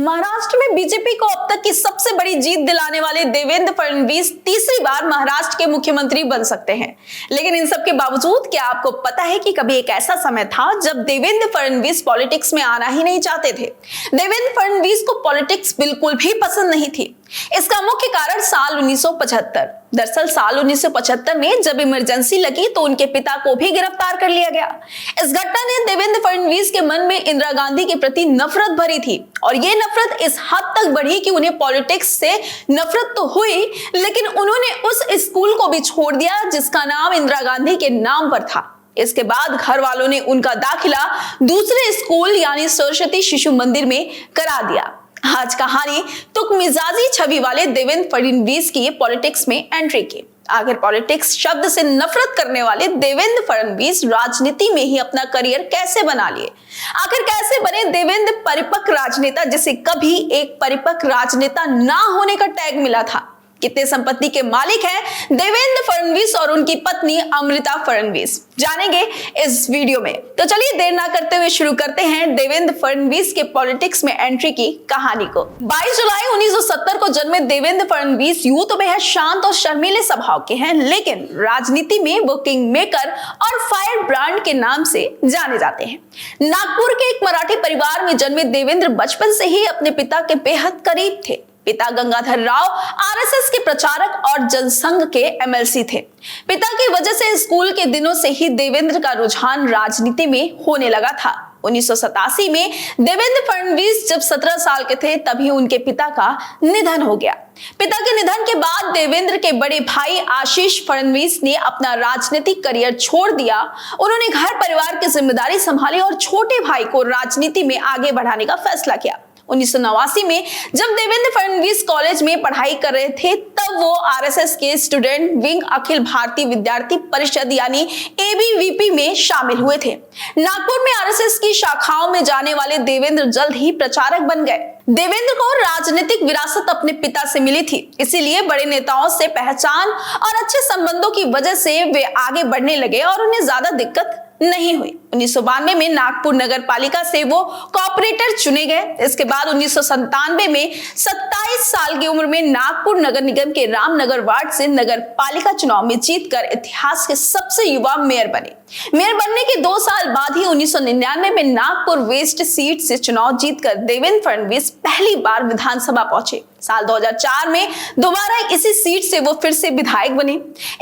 महाराष्ट्र में बीजेपी को अब तक की सबसे बड़ी जीत दिलाने वाले देवेंद्र फडणवीस तीसरी बार महाराष्ट्र के मुख्यमंत्री बन सकते हैं। लेकिन इन सब के बावजूद क्या आपको पता है कि कभी एक ऐसा समय था जब देवेंद्र फडणवीस पॉलिटिक्स में आना ही नहीं चाहते थे। देवेंद्र फडणवीस को पॉलिटिक्स बिल्कुल भी पसंद नहीं थी। इसका मुख्य कारण साल 1975। दरअसल साल 1975 में जब इमरजेंसी लगी तो उनके पिता को भी गिरफ्तार कर लिया गया। इस घटना ने देवेंद्र फडणवीस के मन में इंदिरा गांधी के प्रति नफरत भरी थी और ये नफरत इस हद तक बढ़ी कि उन्हें पॉलिटिक्स से नफरत तो हुई, लेकिन उन्होंने उस स्कूल को भी छोड़ दिया जिसका नाम इंदिरा गांधी के नाम पर था। इसके बाद घर वालों ने उनका दाखिला दूसरे स्कूल यानी सरस्वती शिशु मंदिर में करा दिया। आज कहानी तुक मिजाजी छवि वाले देवेंद्र फडणवीस की पॉलिटिक्स में एंट्री की। आखिर पॉलिटिक्स शब्द से नफरत करने वाले देवेंद्र फडणवीस राजनीति में ही अपना करियर कैसे बना लिए? आखिर कैसे बने देवेंद्र परिपक्व राजनेता जिसे कभी एक परिपक्व राजनेता ना होने का टैग मिला था? कितने संपत्ति के मालिक हैं देवेंद्र फडणवीस और उनकी पत्नी अमृता फडणवीस, जानेंगे इस वीडियो में। तो चलिए देर ना करते हुए शुरू करते हैं देवेंद्र फडणवीस के पॉलिटिक्स में एंट्री की कहानी को। 22 जुलाई 1970 को जन्मे देवेंद्र फडणवीस यूं तो बेहद शांत और शर्मीले स्वभाव के हैं, लेकिन राजनीति में वो किंग मेकर और फायर ब्रांड के नाम से जाने जाते हैं। नागपुर के एक मराठी परिवार में जन्मे देवेंद्र बचपन से ही अपने पिता के बेहद करीब थे। पिता गंगाधर राव आरएसएस के प्रचारक और जनसंघ के एमएलसी थे। पिता की वजह से स्कूल के दिनों से ही देवेंद्र का रुझान राजनीति में होने लगा था। 1987 में देवेंद्र फडणवीस जब 17 साल के थे तभी उनके पिता का निधन हो गया। पिता के निधन के बाद देवेंद्र के बड़े भाई आशीष फडणवीस ने अपना राजनीतिक करियर छोड़ दिया। उन्होंने घर परिवार की जिम्मेदारी संभाली और छोटे भाई को राजनीति में आगे बढ़ाने का फैसला किया। 1989 में जब देवेंद्र फडणवीस कॉलेज में पढ़ाई कर रहे थे तब वो आरएसएस के स्टूडेंट विंग अखिल भारतीय विद्यार्थी परिषद यानी एबीवीपी में शामिल हुए थे। नागपुर में आरएसएस की शाखाओं में जाने वाले देवेंद्र जल्द ही प्रचारक बन गए। देवेंद्र को राजनीतिक विरासत अपने पिता से मिली थी, इसीलिए बड़े नेताओं से पहचान और अच्छे संबंधों की वजह से वे आगे बढ़ने लगे और उन्हें ज्यादा दिक्कत नहीं हुई। 1992 में नागपुर नगर पालिका से वो कॉर्पोरेटर चुने गए। इसके बाद 1997 में 27 साल की उम्र में नागपुर नगर निगम के रामनगर वार्ड से नगर पालिका चुनाव में जीतकर इतिहास के सबसे युवा मेयर बने। मेयर बनने के 2 साल बाद ही 1999 में नागपुर वेस्ट सीट से चुनाव जीतकर देवेंद्र फडणवीस पहली बार विधानसभा पहुंचे। साल 2004 में दोबारा इसी सीट से वो फिर से विधायक बने।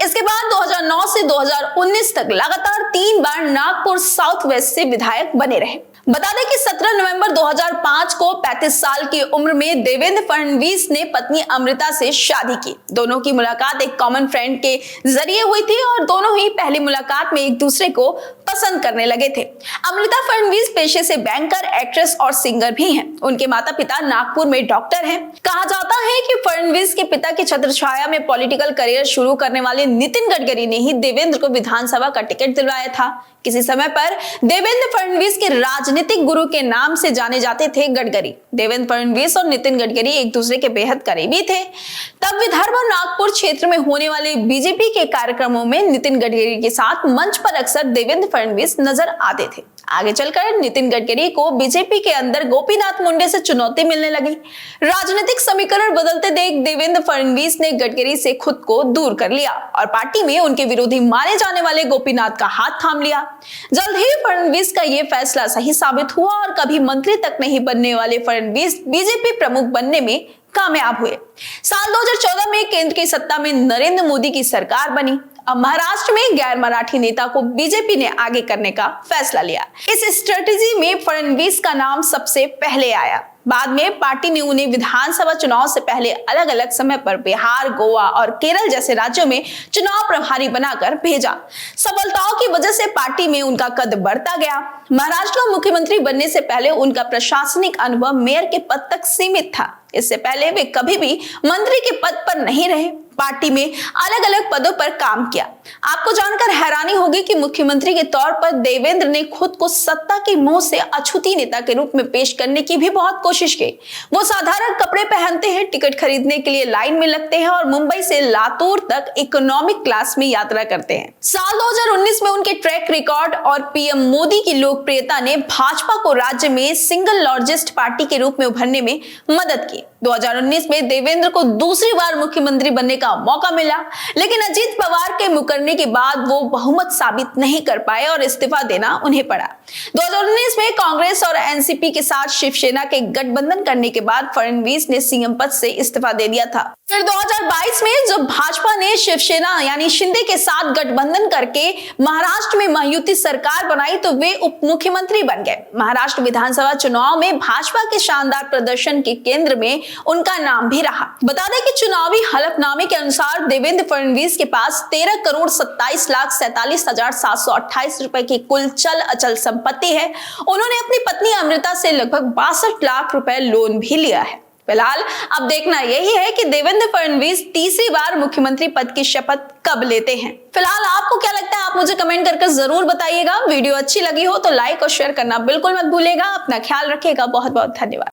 इसके बाद 2009 से 2019 तक लगातार 3 बार नागपुर साउथ वेस्ट से विधायक बने रहे। बता दें कि 17 नवंबर 2005 को 35 साल की उम्र में देवेंद्र फडणवीस ने पत्नी अमृता से शादी की। दोनों की मुलाकात एक कॉमन फ्रेंड के जरिए हुई थी और दोनों ही पहली मुलाकात में एक दूसरे को पसंद करने लगे थे। अमृता फडणवीस पेशे से बैंकर, एक्ट्रेस और सिंगर भी हैं। उनके माता पिता नागपुर में डॉक्टर हैं। कहा जाता है कि फडणवीस के पिता की छत्रछाया में पॉलिटिकल करियर शुरू करने वाले नितिन गडकरी ने ही देवेंद्र को विधानसभा का टिकट दिलवाया था। किसी समय पर देवेंद्र फडणवीस के राजनीतिक गुरु के नाम से जाने जाते थे गडकरी। देवेंद्र फडणवीस और नितिन गडकरी एक दूसरे के बेहद करीबी थे। तब विदर्भ और नागपुर क्षेत्र में होने वाले बीजेपी के कार्यक्रमों में नितिन गडकरी के साथ मंच पर अक्सर देवेंद्र फडणवीस नजर आते थे। आगे चलकर नितिन गडकरी को बीजेपी के अंदर गोपीनाथ मुंडे से चुनौती मिलने लगी। राजनीतिक समीकरण बदलते देख देवेंद्र फडणवीस ने गडकरी से खुद को दूर कर लिया और पार्टी में उनके विरोधी माने जाने वाले गोपीनाथ का हाथ थाम लिया। जल्द ही फडणवीस का यह फैसला सही साबित हुआ और कभी मंत्री तक नहीं बनने वाले फडणवीस बीजेपी प्रमुख बनने में कामयाब हुए। साल 2014 में केंद्र की सत्ता में नरेंद्र मोदी की सरकार बनी। अब महाराष्ट्र में गैर मराठी नेता को बीजेपी ने आगे करने का फैसला लिया। इस स्ट्रेटेजी में फडणवीस का नाम सबसे पहले आया। बाद में पार्टी ने उन्हें विधानसभा चुनाव से पहले अलग अलग समय पर बिहार, गोवा और केरल जैसे राज्यों में चुनाव प्रभारी बनाकर भेजा। सफलताओं की वजह से पार्टी में उनका कद बढ़ता गया। महाराष्ट्र का मुख्यमंत्री बनने से पहले उनका प्रशासनिक अनुभव मेयर के पद तक सीमित था। इससे पहले वे कभी भी मंत्री के पद पर नहीं रहे। पार्टी में अलग अलग पदों पर काम किया। आपको जानकर हैरानी होगी कि मुख्यमंत्री के तौर पर देवेंद्र ने खुद को सत्ता की मोह से अछूती नेता के रूप में पेश करने की भी बहुत कोशिश की। वो साधारण कपड़े पहनते हैं, टिकट खरीदने के लिए लाइन में लगते हैं और मुंबई से लातूर तक इकोनॉमिक क्लास में यात्रा करते हैं। साल 2019 में उनके ट्रैक रिकॉर्ड और पीएम मोदी की लोकप्रियता ने भाजपा को राज्य में सिंगल लार्जेस्ट पार्टी के रूप में उभरने में मदद की। 2019 में देवेंद्र को दूसरी बार मुख्यमंत्री बनने का मौका मिला, लेकिन अजीत पवार के मुकरने के बाद वो बहुमत साबित नहीं कर पाए और इस्तीफा देना उन्हें पड़ा। 2019 में कांग्रेस और एनसीपी के साथ शिवसेना के गठबंधन करने के बाद फडणवीस ने सीएम पद से इस्तीफा दे दिया था। फिर 2022 में जब भाजपा ने शिवसेना यानी शिंदे के साथ गठबंधन करके महाराष्ट्र में महायुति सरकार बनाई तो वे उप मुख्यमंत्री बन गए। महाराष्ट्र विधानसभा चुनाव में भाजपा के शानदार प्रदर्शन के केंद्र में उनका नाम भी रहा। बता दें कि चुनावी हलफनामे के अनुसार देवेंद्र फडणवीस के पास 13,27,47,728 रुपए की कुल चल अचल संपत्ति है। उन्होंने अपनी पत्नी अमृता से लगभग 62 लाख रुपए लोन भी लिया है। फिलहाल अब देखना यही है कि देवेंद्र फडणवीस तीसरी बार मुख्यमंत्री पद की शपथ कब लेते हैं। फिलहाल आपको क्या लगता है, आप मुझे कमेंट करके जरूर बताइएगा। वीडियो अच्छी लगी हो तो लाइक और शेयर करना बिल्कुल मत भूलिएगा। अपना ख्याल रखिएगा। बहुत बहुत धन्यवाद।